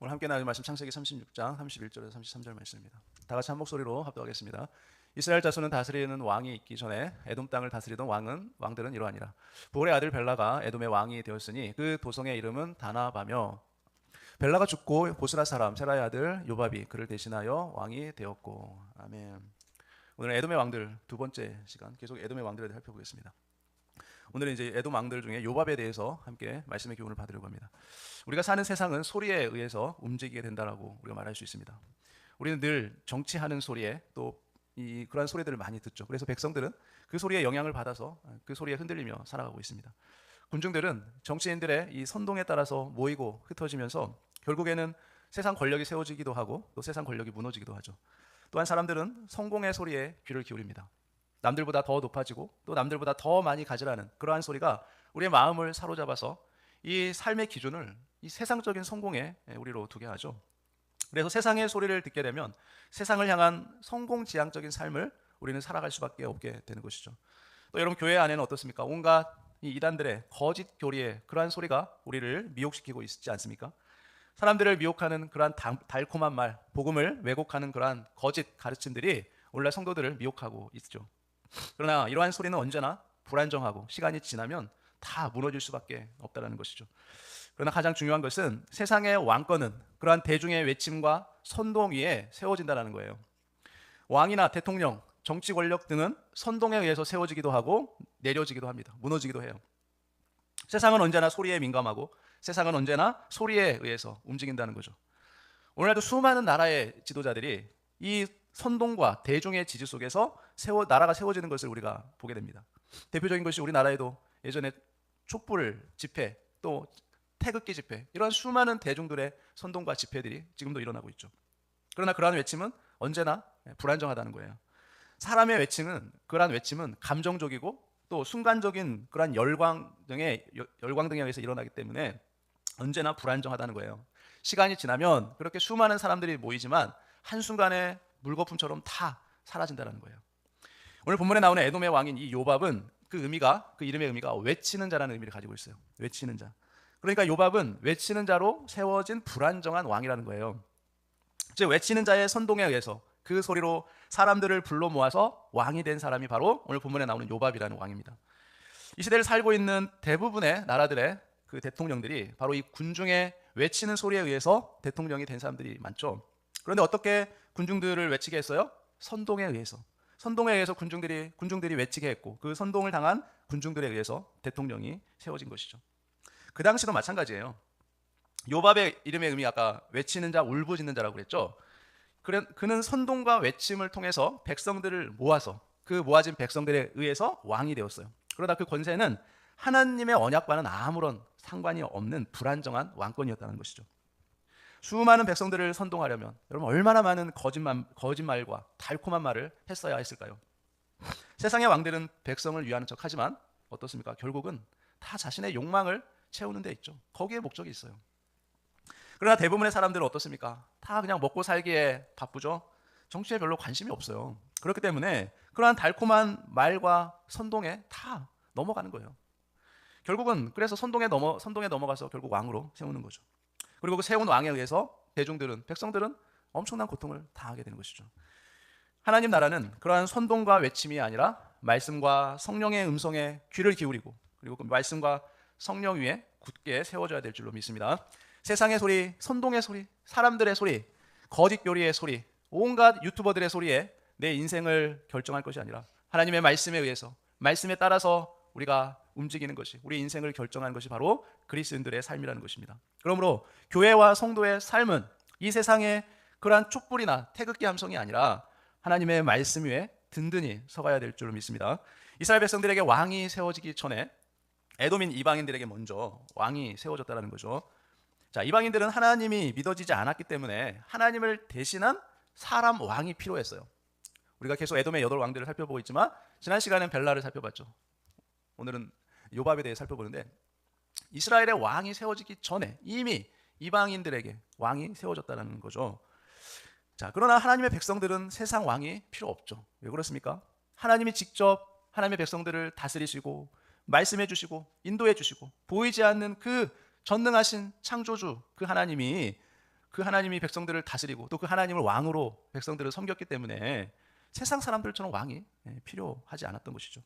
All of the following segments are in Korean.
오늘 함께 나눌 말씀 창세기 36장 31절에서 33절 말씀입니다. 다 같이 한 목소리로 합독하겠습니다. 이스라엘 자손은 다스리는 왕이 있기 전에 에돔 땅을 다스리던 왕들은 이러하니라. 보올의 아들 벨라가 에돔의 왕이 되었으니 그 도성의 이름은 다나바며, 벨라가 죽고 보스라 사람 세라의 아들 요밥이 그를 대신하여 왕이 되었고. 아멘. 오늘 에돔의 왕들 두 번째 시간 계속 에돔의 왕들에 대해 살펴보겠습니다. 오늘은 이제 에돔 왕들 중에 요밥에 대해서 함께 말씀의 교훈을 받으려고 합니다. 우리가 사는 세상은 소리에 의해서 움직이게 된다라고 우리가 말할 수 있습니다. 우리는 늘 정치하는 소리에 또 그러한 소리들을 많이 듣죠. 그래서 백성들은 그 소리에 영향을 받아서 그 소리에 흔들리며 살아가고 있습니다. 군중들은 정치인들의 이 선동에 따라서 모이고 흩어지면서 결국에는 세상 권력이 세워지기도 하고 또 세상 권력이 무너지기도 하죠. 또한 사람들은 성공의 소리에 귀를 기울입니다. 남들보다 더 높아지고 또 남들보다 더 많이 가지라는 그러한 소리가 우리의 마음을 사로잡아서 이 삶의 기준을 이 세상적인 성공에 우리로 두게 하죠. 그래서 세상의 소리를 듣게 되면 세상을 향한 성공지향적인 삶을 우리는 살아갈 수밖에 없게 되는 것이죠. 또 여러분, 교회 안에는 어떻습니까? 온갖 이 이단들의 거짓 교리의 그러한 소리가 우리를 미혹시키고 있지 않습니까? 사람들을 미혹하는 그러한 달콤한 말, 복음을 왜곡하는 그러한 거짓 가르침들이 오늘날 성도들을 미혹하고 있죠. 그러나 이러한 소리는 언제나 불안정하고 시간이 지나면 다 무너질 수밖에 없다는 것이죠. 그러나 가장 중요한 것은 세상의 왕권은 그러한 대중의 외침과 선동 위에 세워진다는 거예요. 왕이나 대통령, 정치 권력 등은 선동에 의해서 세워지기도 하고 내려지기도 합니다. 무너지기도 해요. 세상은 언제나 소리에 민감하고 세상은 언제나 소리에 의해서 움직인다는 거죠. 오늘날도 수많은 나라의 지도자들이 이 선동과 대중의 지지 속에서 나라가 세워지는 것을 우리가 보게 됩니다. 대표적인 것이 우리나라에도 예전에 촛불 집회, 또 태극기 집회, 이런 수많은 대중들의 선동과 집회들이 지금도 일어나고 있죠. 그러나 그러한 외침은 언제나 불안정하다는 거예요. 사람의 외침은, 그러한 외침은 감정적이고 또 순간적인 그러한 열광 등에 의해서 일어나기 때문에 언제나 불안정하다는 거예요. 시간이 지나면 그렇게 수많은 사람들이 모이지만 한순간에 물거품처럼 다 사라진다는 거예요. 오늘 본문에 나오는 에돔의 왕인 이 요밥은 그 이름의 의미가 외치는 자라는 의미를 가지고 있어요. 외치는 자. 그러니까 요밥은 외치는 자로 세워진 불안정한 왕이라는 거예요. 즉 외치는 자의 선동에 의해서 그 소리로 사람들을 불러 모아서 왕이 된 사람이 바로 오늘 본문에 나오는 요밥이라는 왕입니다. 이 시대를 살고 있는 대부분의 나라들의 그 대통령들이 바로 이 군중의 외치는 소리에 의해서 대통령이 된 사람들이 많죠. 그런데 어떻게 군중들을 외치게 했어요? 선동에 의해서. 선동에 의해서 군중들이 외치게 했고 그 선동을 당한 군중들에 의해서 대통령이 세워진 것이죠. 그 당시도 마찬가지예요. 요밥의 이름의 의미 아까 외치는 자, 울부짖는 자라고 그랬죠. 그는 선동과 외침을 통해서 백성들을 모아서 그 모아진 백성들에 의해서 왕이 되었어요. 그러다 그 권세는 하나님의 언약과는 아무런 상관이 없는 불안정한 왕권이었다는 것이죠. 수많은 백성들을 선동하려면 여러분 얼마나 많은 거짓말과 달콤한 말을 했어야 했을까요? 세상의 왕들은 백성을 위하는 척하지만 어떻습니까? 결국은 다 자신의 욕망을 채우는 데 있죠. 거기에 목적이 있어요. 그러나 대부분의 사람들은 어떻습니까? 다 그냥 먹고 살기에 바쁘죠. 정치에 별로 관심이 없어요. 그렇기 때문에 그러한 달콤한 말과 선동에 다 넘어가는 거예요. 결국은 그래서 선동에 넘어가서 결국 왕으로 세우는 거죠. 그리고 그 세운 왕에 의해서 백성들은 엄청난 고통을 당하게 되는 것이죠. 하나님 나라는 그러한 선동과 외침이 아니라 말씀과 성령의 음성에 귀를 기울이고 그리고 그 말씀과 성령 위에 굳게 세워져야 될 줄로 믿습니다. 세상의 소리, 선동의 소리, 사람들의 소리, 거짓 교리의 소리, 온갖 유튜버들의 소리에 내 인생을 결정할 것이 아니라 하나님의 말씀에 의해서 말씀에 따라서 우리가 움직이는 것이, 우리 인생을 결정하는 것이 바로 그리스도인들의 삶이라는 것입니다. 그러므로 교회와 성도의 삶은 이 세상의 그러한 촛불이나 태극기 함성이 아니라 하나님의 말씀 위에 든든히 서가야 될 줄로 믿습니다. 이스라엘 백성들에게 왕이 세워지기 전에 에돔인 이방인들에게 먼저 왕이 세워졌다는 거죠. 자, 이방인들은 하나님이 믿어지지 않았기 때문에 하나님을 대신한 사람 왕이 필요했어요. 우리가 계속 에돔의 8왕들을 살펴보고 있지만 지난 시간엔 벨라를 살펴봤죠. 오늘은 요밥에 대해 살펴보는데 이스라엘의 왕이 세워지기 전에 이미 이방인들에게 왕이 세워졌다는 거죠. 자, 그러나 하나님의 백성들은 세상 왕이 필요 없죠. 왜 그렇습니까? 하나님이 직접 하나님의 백성들을 다스리시고 말씀해 주시고 인도해 주시고 보이지 않는 그 전능하신 창조주 그 하나님이 그 하나님이 백성들을 다스리고 또 그 하나님을 왕으로 백성들을 섬겼기 때문에 세상 사람들처럼 왕이 필요하지 않았던 것이죠.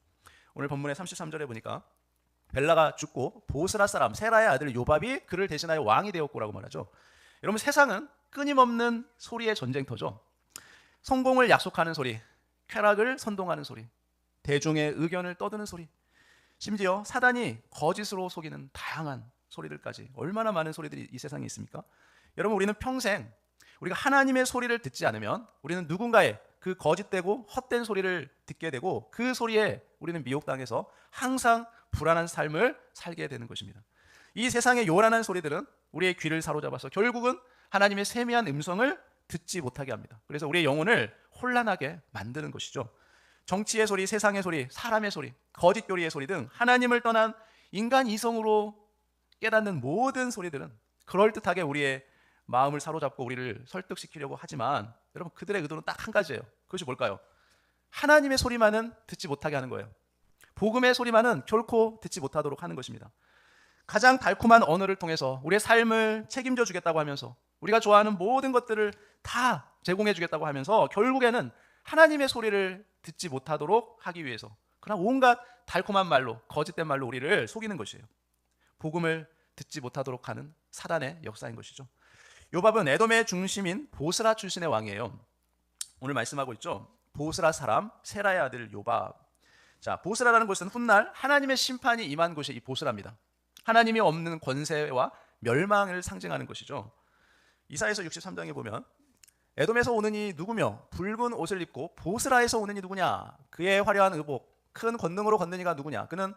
오늘 본문의 33절에 보니까 벨라가 죽고 보스라 사람 세라의 아들 요밥이 그를 대신하여 왕이 되었고라고 말하죠. 여러분, 세상은 끊임없는 소리의 전쟁터죠. 성공을 약속하는 소리, 쾌락을 선동하는 소리, 대중의 의견을 떠드는 소리, 심지어 사단이 거짓으로 속이는 다양한 소리들까지, 얼마나 많은 소리들이 이 세상에 있습니까? 여러분, 우리는 평생 우리가 하나님의 소리를 듣지 않으면 우리는 누군가의 그 거짓되고 헛된 소리를 듣게 되고 그 소리에 우리는 미혹당해서 항상 불안한 삶을 살게 되는 것입니다. 이 세상의 요란한 소리들은 우리의 귀를 사로잡아서 결국은 하나님의 세미한 음성을 듣지 못하게 합니다. 그래서 우리의 영혼을 혼란하게 만드는 것이죠. 정치의 소리, 세상의 소리, 사람의 소리, 거짓 교리의 소리 등 하나님을 떠난 인간 이성으로 깨닫는 모든 소리들은 그럴듯하게 우리의 마음을 사로잡고 우리를 설득시키려고 하지만 여러분, 그들의 의도는 딱 한 가지예요. 그것이 뭘까요? 하나님의 소리만은 듣지 못하게 하는 거예요. 복음의 소리만은 결코 듣지 못하도록 하는 것입니다. 가장 달콤한 언어를 통해서 우리의 삶을 책임져 주겠다고 하면서 우리가 좋아하는 모든 것들을 다 제공해 주겠다고 하면서 결국에는 하나님의 소리를 듣지 못하도록 하기 위해서 그러나 온갖 달콤한 말로, 거짓된 말로 우리를 속이는 것이에요. 복음을 듣지 못하도록 하는 사단의 역사인 것이죠. 요밥은 에돔의 중심인 보스라 출신의 왕이에요. 오늘 말씀하고 있죠. 보스라 사람 세라의 아들 요밥. 자, 보스라라는 곳은 훗날 하나님의 심판이 임한 곳이 이 보스라입니다. 하나님이 없는 권세와 멸망을 상징하는 것이죠. 이사야서 63장에 보면 에돔에서 오는 이 누구며 붉은 옷을 입고 보스라에서 오는 이 누구냐, 그의 화려한 의복 큰 권능으로 걷는 이가 누구냐, 그는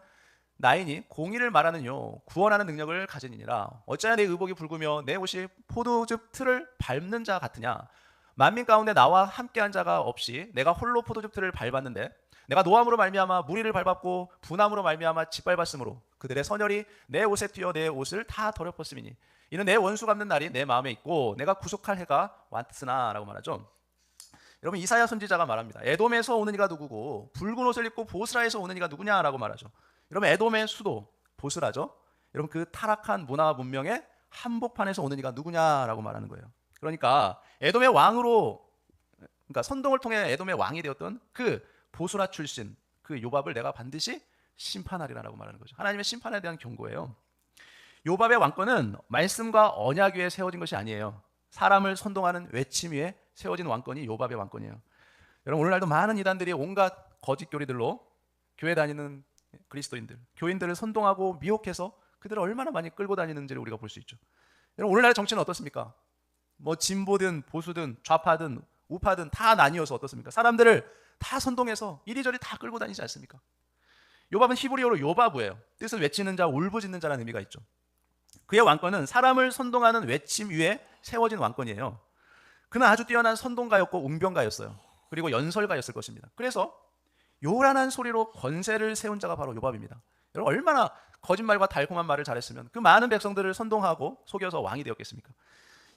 나이니 공의를 말하는 구원하는 능력을 가지니라. 어찌하여 내 의복이 붉으며 내 옷이 포도즙 틀을 밟는 자 같으냐. 만민 가운데 나와 함께한 자가 없이 내가 홀로 포도즙 틀을 밟았는데 내가 노함으로 말미암아 무리를 밟았고 분함으로 말미암아 짓밟았으므로 그들의 선혈이 내 옷에 튀어 내 옷을 다 더럽혔음이니 이는 내 원수 갚는 날이 내 마음에 있고 내가 구속할 해가 왔으나 라고 말하죠. 여러분, 이사야 선지자가 말합니다. 에돔에서 오는 이가 누구고 붉은 옷을 입고 보스라에서 오는 이가 누구냐라고 말하죠. 여러분, 에돔의 수도 보스라죠. 여러분, 그 타락한 문화와 문명의 한복판에서 오는 이가 누구냐라고 말하는 거예요. 그러니까 에돔의 왕으로, 그러니까 선동을 통해 에돔의 왕이 되었던 그 보스라 출신 그 요밥을 내가 반드시 심판하리라고 말하는 거죠. 하나님의 심판에 대한 경고예요. 요밥의 왕권은 말씀과 언약 위에 세워진 것이 아니에요. 사람을 선동하는 외침 위에 세워진 왕권이 요밥의 왕권이에요. 여러분, 오늘날도 많은 이단들이 온갖 거짓 교리들로 교회 다니는 그리스도인들, 교인들을 선동하고 미혹해서 그들을 얼마나 많이 끌고 다니는지를 우리가 볼 수 있죠. 여러분, 오늘날의 정치는 어떻습니까? 뭐 진보든 보수든 좌파든 우파든 다 나뉘어서 어떻습니까? 사람들을 다 선동해서 이리저리 다 끌고 다니지 않습니까? 요밥은 히브리어로 요바브예요. 뜻은 외치는 자, 울부짖는 자라는 의미가 있죠. 그의 왕권은 사람을 선동하는 외침 위에 세워진 왕권이에요. 그는 아주 뛰어난 선동가였고 운병가였어요. 그리고 연설가였을 것입니다. 그래서 요란한 소리로 권세를 세운 자가 바로 요밥입니다. 여러분, 얼마나 거짓말과 달콤한 말을 잘했으면 그 많은 백성들을 선동하고 속여서 왕이 되었겠습니까?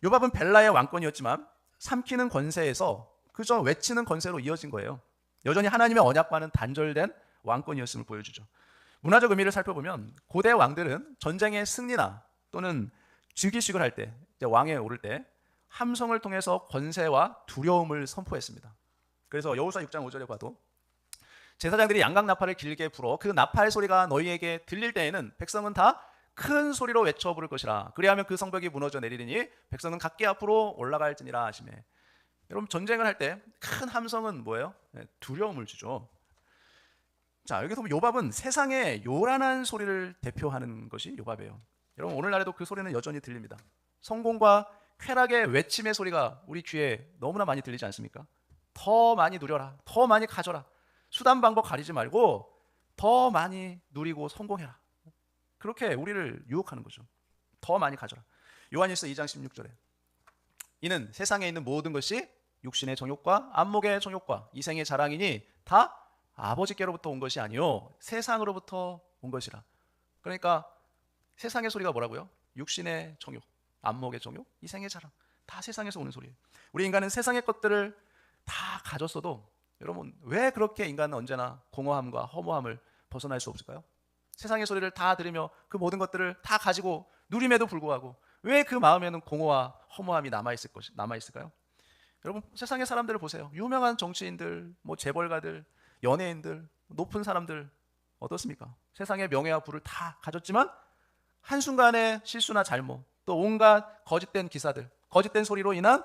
요밥은 벨라의 왕권이었지만 삼키는 권세에서 그저 외치는 권세로 이어진 거예요. 여전히 하나님의 언약과는 단절된 왕권이었음을 보여주죠. 문화적 의미를 살펴보면 고대 왕들은 전쟁의 승리나 또는 즉위식을 할 때, 왕에 오를 때 함성을 통해서 권세와 두려움을 선포했습니다. 그래서 여호수아 6장 5절에 봐도 제사장들이 양각 나팔을 길게 불어 그 나팔 소리가 너희에게 들릴 때에는 백성은 다 큰 소리로 외쳐 부를 것이라. 그리하면 그 성벽이 무너져 내리리니 백성은 각기 앞으로 올라갈지니라 하시매. 여러분, 전쟁을 할 때 큰 함성은 뭐예요? 두려움을 주죠. 자, 여기서 보면 요밥은 세상의 요란한 소리를 대표하는 것이 요밥이에요. 여러분, 오늘날에도 그 소리는 여전히 들립니다. 성공과 쾌락의 외침의 소리가 우리 귀에 너무나 많이 들리지 않습니까? 더 많이 누려라, 더 많이 가져라, 수단 방법 가리지 말고 더 많이 누리고 성공해라. 그렇게 우리를 유혹하는 거죠. 더 많이 가져라. 요한일서 2장 16절에 이는 세상에 있는 모든 것이 육신의 정욕과 안목의 정욕과 이생의 자랑이니 다 아버지께로부터 온 것이 아니요 세상으로부터 온 것이라. 그러니까 세상의 소리가 뭐라고요? 육신의 정욕, 안목의 정욕, 이생의 자랑, 다 세상에서 오는 소리예요. 우리 인간은 세상의 것들을 다 가졌어도 여러분, 왜 그렇게 인간은 언제나 공허함과 허무함을 벗어날 수 없을까요? 세상의 소리를 다 들으며 그 모든 것들을 다 가지고 누림에도 불구하고 왜 그 마음에는 공허와 허무함이 남아있을까요? 여러분 세상의 사람들을 보세요. 유명한 정치인들, 뭐 재벌가들, 연예인들, 높은 사람들 어떻습니까? 세상의 명예와 부를 다 가졌지만 한순간의 실수나 잘못, 또 온갖 거짓된 기사들, 거짓된 소리로 인한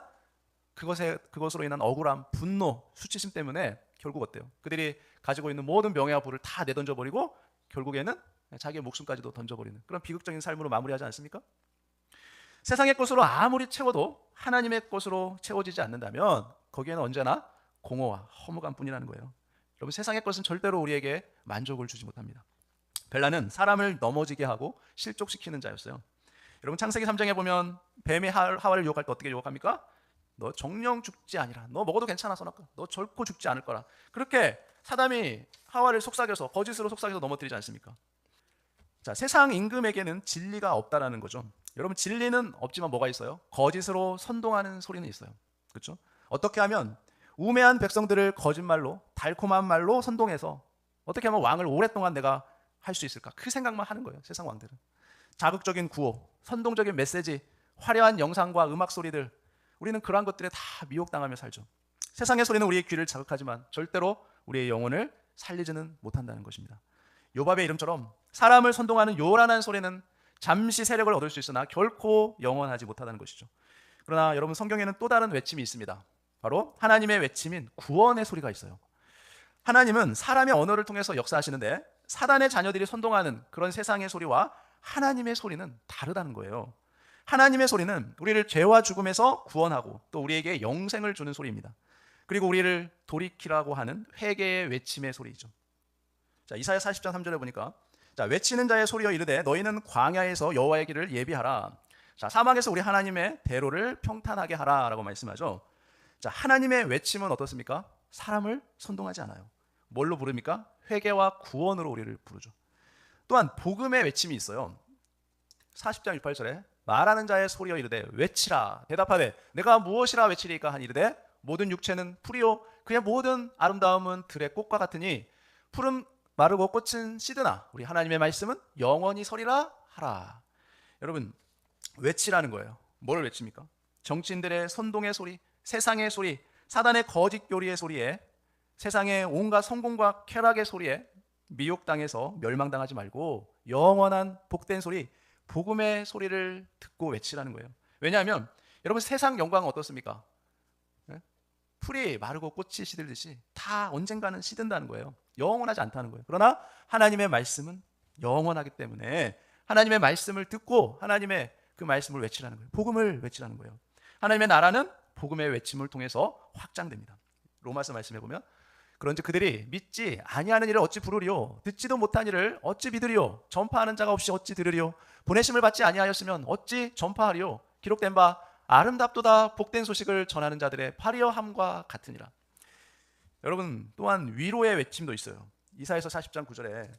그것으로 인한 억울함, 분노, 수치심 때문에 결국 어때요? 그들이 가지고 있는 모든 명예와 부를 다 내던져버리고 결국에는 자기의 목숨까지도 던져버리는 그런 비극적인 삶으로 마무리하지 않습니까? 세상의 것으로 아무리 채워도 하나님의 것으로 채워지지 않는다면 거기에는 언제나 공허와 허무감뿐이라는 거예요. 여러분 세상의 것은 절대로 우리에게 만족을 주지 못합니다. 벨라는 사람을 넘어지게 하고 실족시키는 자였어요. 여러분 창세기 3장에 보면 뱀이 하와를 유혹할 때 어떻게 유혹합니까? 너 정령 죽지 아니라, 너 먹어도 괜찮아서 너 절코 죽지 않을 거라. 그렇게 사담이 하와를 속삭여서, 거짓으로 속삭여서 넘어뜨리지 않습니까? 자, 세상 임금에게는 진리가 없다라는 거죠. 여러분 진리는 없지만 뭐가 있어요? 거짓으로 선동하는 소리는 있어요. 그렇죠? 어떻게 하면 우매한 백성들을 거짓말로, 달콤한 말로 선동해서 어떻게 하면 왕을 오랫동안 내가 할 수 있을까? 그 생각만 하는 거예요. 세상 왕들은. 자극적인 구호, 선동적인 메시지, 화려한 영상과 음악 소리들, 우리는 그러한 것들에 다 미혹당하며 살죠. 세상의 소리는 우리의 귀를 자극하지만 절대로 우리의 영혼을 살리지는 못한다는 것입니다. 요밥의 이름처럼 사람을 선동하는 요란한 소리는 잠시 세력을 얻을 수 있으나 결코 영원하지 못하다는 것이죠. 그러나 여러분 성경에는 또 다른 외침이 있습니다. 바로 하나님의 외침인 구원의 소리가 있어요. 하나님은 사람의 언어를 통해서 역사하시는데 사단의 자녀들이 선동하는 그런 세상의 소리와 하나님의 소리는 다르다는 거예요. 하나님의 소리는 우리를 죄와 죽음에서 구원하고 또 우리에게 영생을 주는 소리입니다. 그리고 우리를 돌이키라고 하는 회개의 외침의 소리이죠. 자, 이사야 40장 3절에 보니까 자, 외치는 자의 소리여 이르되 너희는 광야에서 여호와의 길을 예비하라. 자, 사막에서 우리 하나님의 대로를 평탄하게 하라라고 말씀하죠. 자, 하나님의 외침은 어떻습니까? 사람을 선동하지 않아요. 뭘로 부릅니까? 회개와 구원으로 우리를 부르죠. 또한 복음의 외침이 있어요. 40장 18절에 말하는 자의 소리여 이르되 외치라. 대답하되 내가 무엇이라 외치리까 한 이르되 모든 육체는 풀이요 그의 모든 아름다움은 들의 꽃과 같으니 푸른 마르고 꽃은 시드나 우리 하나님의 말씀은 영원히 서리라 하라. 여러분 외치라는 거예요. 뭘 외칩니까? 정치인들의 선동의 소리, 세상의 소리, 사단의 거짓 교리의 소리에, 세상의 온갖 성공과 쾌락의 소리에 미혹당해서 멸망당하지 말고 영원한 복된 소리, 복음의 소리를 듣고 외치라는 거예요. 왜냐하면 여러분 세상 영광은 어떻습니까? 풀이 마르고 꽃이 시들듯이 다 언젠가는 시든다는 거예요. 영원하지 않다는 거예요. 그러나 하나님의 말씀은 영원하기 때문에 하나님의 말씀을 듣고 하나님의 그 말씀을 외치라는 거예요. 복음을 외치라는 거예요. 하나님의 나라는 복음의 외침을 통해서 확장됩니다. 로마서 말씀해 보면 그런즉 그들이 믿지 아니하는 일을 어찌 부르리요 듣지도 못한 일을 어찌 믿으리요 전파하는 자가 없이 어찌 들으리요 보내심을 받지 아니하였으면 어찌 전파하리요 기록된 바 아름답도다 복된 소식을 전하는 자들의 파리어함과 같으니라. 여러분 또한 위로의 외침도 있어요. 이사야서 40장 9절에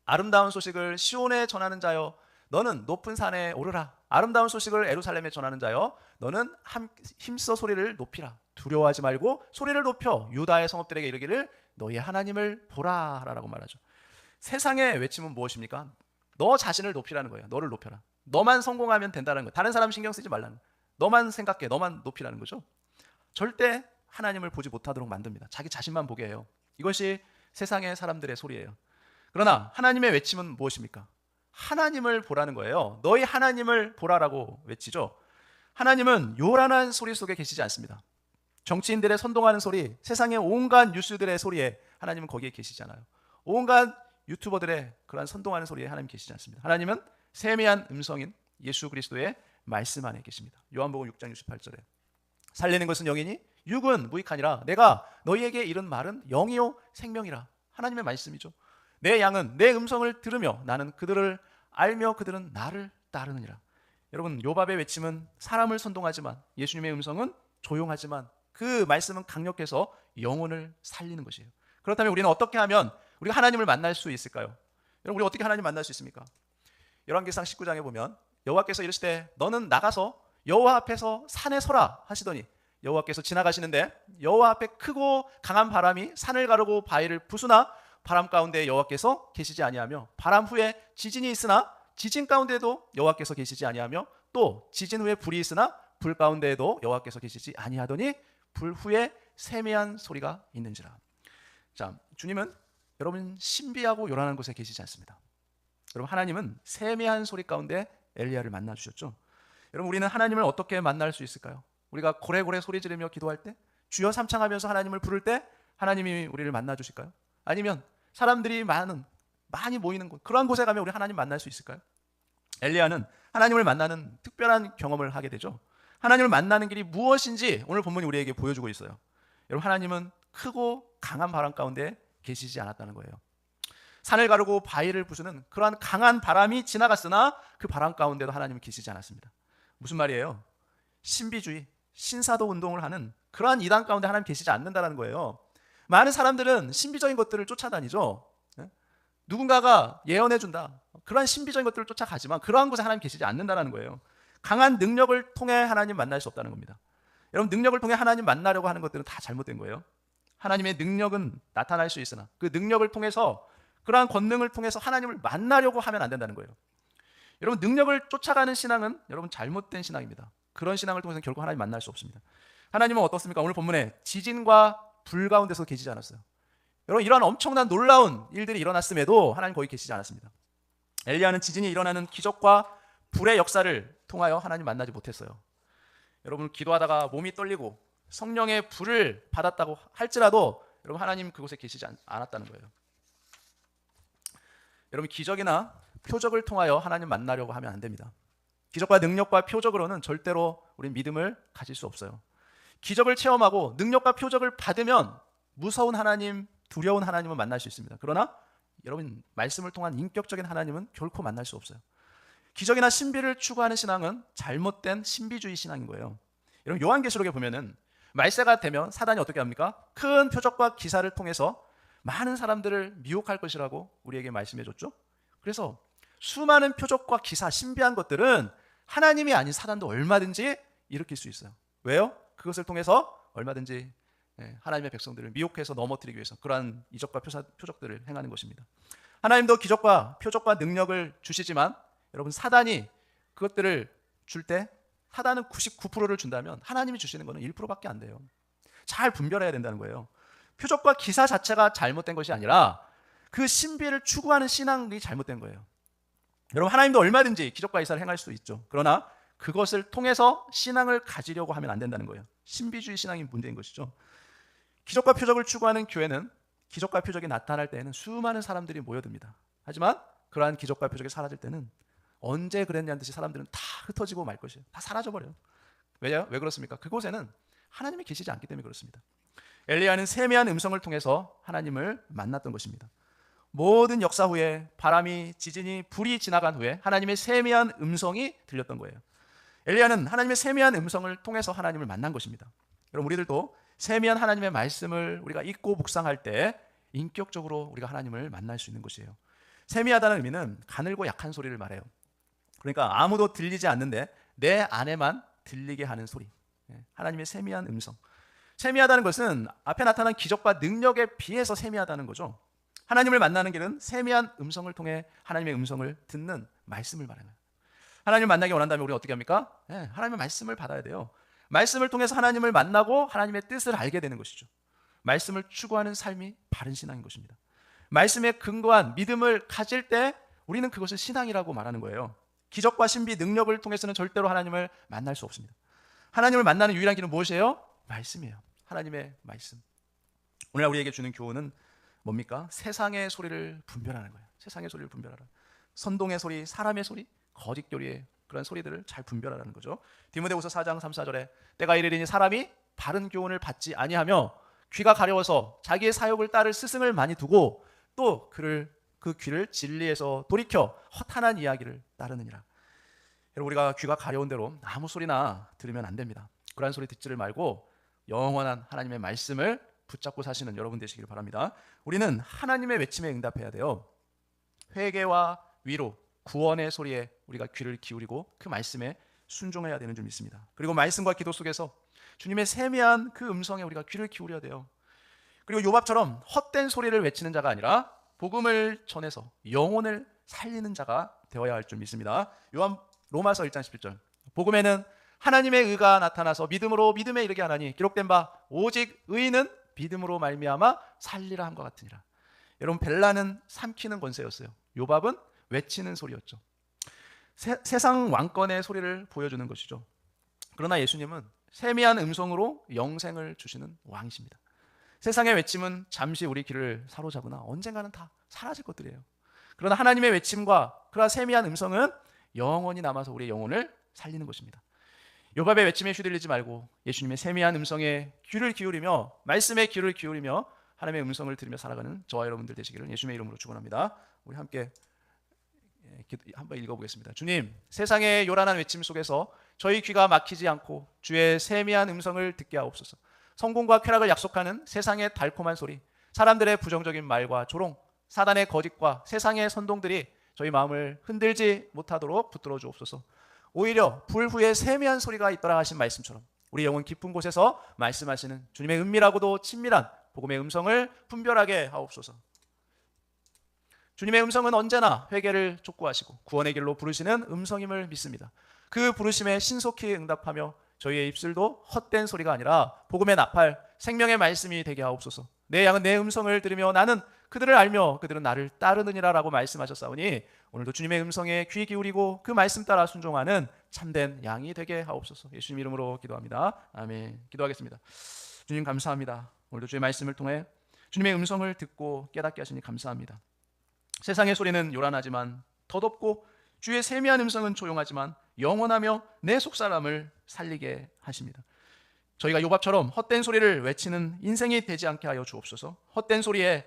아름다운 소식을 시온에 전하는 자여 너는 높은 산에 오르라. 아름다운 소식을 예루살렘에 전하는 자여 너는 힘써 소리를 높이라. 두려워하지 말고 소리를 높여 유다의 성읍들에게 이르기를 너희 하나님을 보라 라고 말하죠. 세상의 외침은 무엇입니까? 너 자신을 높이라는 거예요. 너를 높여라. 너만 성공하면 된다는 거예요. 다른 사람 신경 쓰지 말라는 거예요. 너만 생각해. 너만 높이라는 거죠. 절대 하나님을 보지 못하도록 만듭니다. 자기 자신만 보게 해요. 이것이 세상의 사람들의 소리예요. 그러나 하나님의 외침은 무엇입니까? 하나님을 보라는 거예요. 너희 하나님을 보라라고 외치죠. 하나님은 요란한 소리 속에 계시지 않습니다. 정치인들의 선동하는 소리, 세상의 온갖 뉴스들의 소리에 하나님은 거기에 계시지 않아요. 온갖 유튜버들의 그러한 선동하는 소리에 하나님 계시지 않습니다. 하나님은 세미한 음성인 예수 그리스도의 말씀 안에 계십니다. 요한복음 6장 68절에 살리는 것은 영이니 육은 무익하니라. 내가 너희에게 이른 말은 영이요 생명이라. 하나님의 말씀이죠. 내 양은 내 음성을 들으며 나는 그들을 알며 그들은 나를 따르느니라. 여러분 요밥의 외침은 사람을 선동하지만 예수님의 음성은 조용하지만 그 말씀은 강력해서 영혼을 살리는 것이에요. 그렇다면 우리는 어떻게 하면 우리가 하나님을 만날 수 있을까요? 여러분 우리 어떻게 하나님 만날 수 있습니까? 열왕기상 19장에 보면 여호와께서 이르시되 너는 나가서 여호와 앞에서 산에 서라 하시더니 여호와께서 지나가시는데 여호와 앞에 크고 강한 바람이 산을 가르고 바위를 부수나 바람 가운데 여호와께서 계시지 아니하며 바람 후에 지진이 있으나 지진 가운데도 여호와께서 계시지 아니하며 또 지진 후에 불이 있으나 불 가운데에도 여호와께서 계시지 아니하더니 불 후에 세미한 소리가 있는지라. 자, 주님은 여러분 신비하고 요란한 곳에 계시지 않습니다. 여러분 하나님은 세미한 소리 가운데 엘리야를 만나 주셨죠. 여러분 우리는 하나님을 어떻게 만날 수 있을까요? 우리가 고래고래 소리 지르며 기도할 때, 주여 삼창하면서 하나님을 부를 때 하나님이 우리를 만나 주실까요? 아니면 사람들이 많이 모이는 곳, 그러한 곳에 가면 우리 하나님 만날 수 있을까요? 엘리야는 하나님을 만나는 특별한 경험을 하게 되죠. 하나님을 만나는 길이 무엇인지 오늘 본문이 우리에게 보여주고 있어요. 여러분 하나님은 크고 강한 바람 가운데 계시지 않았다는 거예요. 산을 가르고 바위를 부수는 그러한 강한 바람이 지나갔으나 그 바람 가운데도 하나님은 계시지 않았습니다. 무슨 말이에요? 신비주의, 신사도 운동을 하는 그러한 이단 가운데 하나님 계시지 않는다는 거예요. 많은 사람들은 신비적인 것들을 쫓아다니죠. 누군가가 예언해준다, 그러한 신비적인 것들을 쫓아가지만 그러한 곳에 하나님 계시지 않는다는 거예요. 강한 능력을 통해 하나님 만날 수 없다는 겁니다. 여러분 능력을 통해 하나님 만나려고 하는 것들은 다 잘못된 거예요. 하나님의 능력은 나타날 수 있으나 그 능력을 통해서, 그러한 권능을 통해서 하나님을 만나려고 하면 안 된다는 거예요. 여러분 능력을 쫓아가는 신앙은 여러분 잘못된 신앙입니다. 그런 신앙을 통해서 결국 하나님 만날 수 없습니다. 하나님은 어떻습니까? 오늘 본문에 지진과 불 가운데서 계시지 않았어요. 여러분 이러한 엄청난 놀라운 일들이 일어났음에도 하나님 거기 계시지 않았습니다. 엘리야는 지진이 일어나는 기적과 불의 역사를 통하여 하나님 만나지 못했어요. 여러분 기도하다가 몸이 떨리고 성령의 불을 받았다고 할지라도 여러분 하나님 그곳에 계시지 않았다는 거예요. 여러분 기적이나 표적을 통하여 하나님 만나려고 하면 안 됩니다. 기적과 능력과 표적으로는 절대로 우리 믿음을 가질 수 없어요. 기적을 체험하고 능력과 표적을 받으면 무서운 하나님, 두려운 하나님은 만날 수 있습니다. 그러나 여러분 말씀을 통한 인격적인 하나님은 결코 만날 수 없어요. 기적이나 신비를 추구하는 신앙은 잘못된 신비주의 신앙인 거예요. 여러분 요한계시록에 보면은 말세가 되면 사단이 어떻게 합니까? 큰 표적과 기사를 통해서 많은 사람들을 미혹할 것이라고 우리에게 말씀해 줬죠. 그래서 수많은 표적과 기사, 신비한 것들은 하나님이 아닌 사단도 얼마든지 일으킬 수 있어요. 왜요? 그것을 통해서 얼마든지 하나님의 백성들을 미혹해서 넘어뜨리기 위해서 그러한 이적과 표적들을 행하는 것입니다. 하나님도 기적과 표적과 능력을 주시지만 여러분 사단이 그것들을 줄 때 사단은 99%를 준다면 하나님이 주시는 것은 1%밖에 안 돼요. 잘 분별해야 된다는 거예요. 표적과 기사 자체가 잘못된 것이 아니라 그 신비를 추구하는 신앙이 잘못된 거예요. 여러분 하나님도 얼마든지 기적과 기사를 행할 수 있죠. 그러나 그것을 통해서 신앙을 가지려고 하면 안 된다는 거예요. 신비주의 신앙이 문제인 것이죠. 기적과 표적을 추구하는 교회는 기적과 표적이 나타날 때에는 수많은 사람들이 모여듭니다. 하지만 그러한 기적과 표적이 사라질 때는 언제 그랬냐는 듯이 사람들은 다 흩어지고 말 것이에요. 다 사라져버려요. 왜요? 왜 그렇습니까? 그곳에는 하나님이 계시지 않기 때문에 그렇습니다. 엘리야는 세미한 음성을 통해서 하나님을 만났던 것입니다. 모든 역사 후에 바람이, 지진이, 불이 지나간 후에 하나님의 세미한 음성이 들렸던 거예요. 엘리야는 하나님의 세미한 음성을 통해서 하나님을 만난 것입니다. 여러분 우리들도 세미한 하나님의 말씀을 우리가 읽고 묵상할 때 인격적으로 우리가 하나님을 만날 수 있는 것이에요. 세미하다는 의미는 가늘고 약한 소리를 말해요. 그러니까 아무도 들리지 않는데 내 안에만 들리게 하는 소리. 하나님의 세미한 음성. 세미하다는 것은 앞에 나타난 기적과 능력에 비해서 세미하다는 거죠. 하나님을 만나는 길은 세미한 음성을 통해 하나님의 음성을 듣는 말씀을 말하는. 하나님을 만나기 원한다면 우리 어떻게 합니까? 하나님의 말씀을 받아야 돼요. 말씀을 통해서 하나님을 만나고 하나님의 뜻을 알게 되는 것이죠. 말씀을 추구하는 삶이 바른 신앙인 것입니다. 말씀에 근거한 믿음을 가질 때 우리는 그것을 신앙이라고 말하는 거예요. 기적과 신비, 능력을 통해서는 절대로 하나님을 만날 수 없습니다. 하나님을 만나는 유일한 길은 무엇이에요? 말씀이에요. 하나님의 말씀. 오늘날 우리에게 주는 교훈은 뭡니까? 세상의 소리를 분별하는 거예요. 세상의 소리를 분별하라. 선동의 소리, 사람의 소리, 거짓 교리의 그런 소리들을 잘 분별하라는 거죠. 디모데후서 4장 3, 4절에 때가 이르리니 사람이 바른 교훈을 받지 아니하며 귀가 가려워서 자기의 사욕을 따를 스승을 많이 두고 또 그 귀를 진리에서 돌이켜 허탄한 이야기를 따르느니라. 여러분 우리가 귀가 가려운 대로 아무 소리나 들으면 안 됩니다. 그런 소리 듣지를 말고 영원한 하나님의 말씀을 붙잡고 사시는 여러분 되시길 바랍니다. 우리는 하나님의 외침에 응답해야 돼요. 회개와 위로, 구원의 소리에 우리가 귀를 기울이고 그 말씀에 순종해야 되는 줄 믿습니다. 그리고 말씀과 기도 속에서 주님의 세미한 그 음성에 우리가 귀를 기울여야 돼요. 그리고 요밥처럼 헛된 소리를 외치는 자가 아니라 복음을 전해서 영혼을 살리는 자가 되어야 할 줄 믿습니다. 로마서 1장 11절. 복음에는 하나님의 의가 나타나서 믿음으로 믿음에 이르게 하나니 기록된 바 오직 의인은 믿음으로 말미암아 살리라 함과 같으니라. 여러분, 벨라는 삼키는 권세였어요. 요밥은 외치는 소리였죠. 세상 왕권의 소리를 보여주는 것이죠. 그러나 예수님은 세미한 음성으로 영생을 주시는 왕이십니다. 세상의 외침은 잠시 우리 귀를 사로잡으나 언젠가는 다 사라질 것들이에요. 그러나 하나님의 외침과 그러한 세미한 음성은 영원히 남아서 우리의 영혼을 살리는 것입니다. 요밥의 외침에 휘둘리지 말고 예수님의 세미한 음성에 귀를 기울이며 말씀에 귀를 기울이며 하나님의 음성을 들으며 살아가는 저와 여러분들 되시기를 예수님의 이름으로 축원합니다. 우리 함께 한번 읽어보겠습니다. 주님, 세상의 요란한 외침 속에서 저희 귀가 막히지 않고 주의 세미한 음성을 듣게 하옵소서. 성공과 쾌락을 약속하는 세상의 달콤한 소리, 사람들의 부정적인 말과 조롱, 사단의 거짓과 세상의 선동들이 저희 마음을 흔들지 못하도록 붙들어 주옵소서. 오히려 불 후에 세미한 소리가 있더라 하신 말씀처럼 우리 영혼 깊은 곳에서 말씀하시는 주님의 은밀하고도 친밀한 복음의 음성을 분별하게 하옵소서. 주님의 음성은 언제나 회개를 촉구하시고 구원의 길로 부르시는 음성임을 믿습니다. 그 부르심에 신속히 응답하며 저희의 입술도 헛된 소리가 아니라 복음의 나팔, 생명의 말씀이 되게 하옵소서. 내 양은 내 음성을 들으며 나는 그들을 알며 그들은 나를 따르느니라 라고 말씀하셨사오니 오늘도 주님의 음성에 귀 기울이고 그 말씀 따라 순종하는 참된 양이 되게 하옵소서. 예수님 이름으로 기도합니다. 아멘. 기도하겠습니다. 주님 감사합니다. 오늘도 주의 말씀을 통해 주님의 음성을 듣고 깨닫게 하시니 감사합니다. 세상의 소리는 요란하지만 더덥고 주의 세미한 음성은 조용하지만 영원하며 내 속사람을 살리게 하십니다. 저희가 요밥처럼 헛된 소리를 외치는 인생이 되지 않게 하여 주옵소서. 헛된 소리에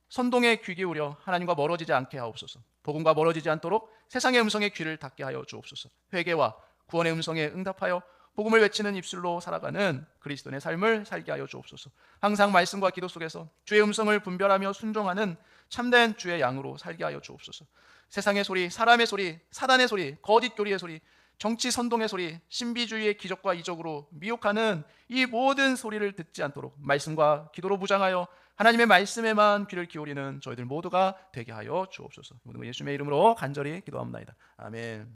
선동에 귀 기울여 하나님과 멀어지지 않게 하옵소서. 복음과 멀어지지 않도록 세상의 음성에 귀를 닫게 하여 주옵소서. 회개와 구원의 음성에 응답하여 복음을 외치는 입술로 살아가는 그리스도인의 삶을 살게 하여 주옵소서. 항상 말씀과 기도 속에서 주의 음성을 분별하며 순종하는 참된 주의 양으로 살게 하여 주옵소서. 세상의 소리, 사람의 소리, 사단의 소리, 거짓 교리의 소리, 정치 선동의 소리, 신비주의의 기적과 이적으로 미혹하는 이 모든 소리를 듣지 않도록 말씀과 기도로 무장하여 하나님의 말씀에만 귀를 기울이는 저희들 모두가 되게 하여 주옵소서. 예수님의 이름으로 간절히 기도합니다. 아멘.